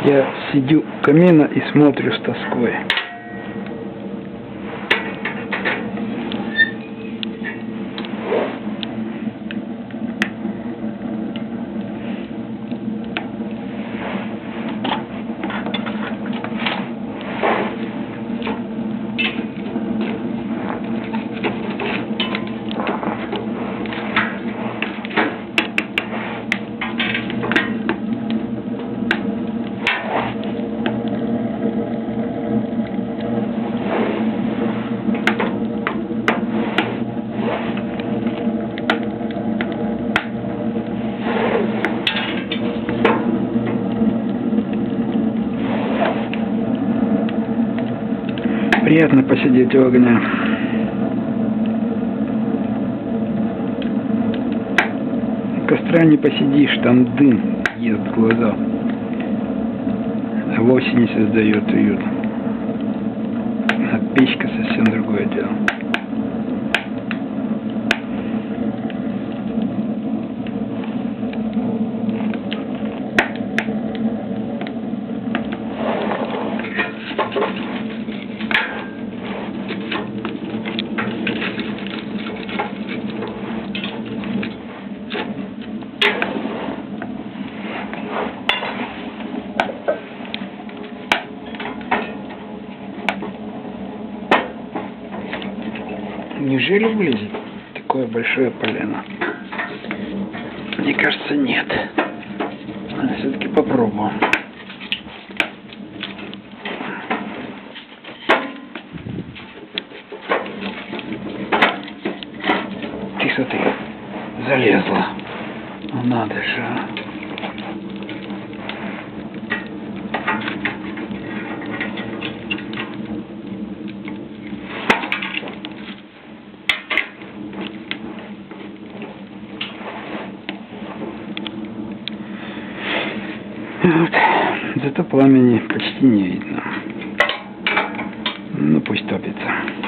Я сидю у камина и смотрю с тоской. Приятно посидеть у огня. У костра не посидишь, там дым ест глаза, а вовсе не создает уют. А печка совсем другое дело. Неужели влезет такое большое полено? Мне кажется, нет. Но все-таки попробую. Тихо ты, залезла. Ну надо же. Вот. Зато пламени почти не видно. Ну пусть топится.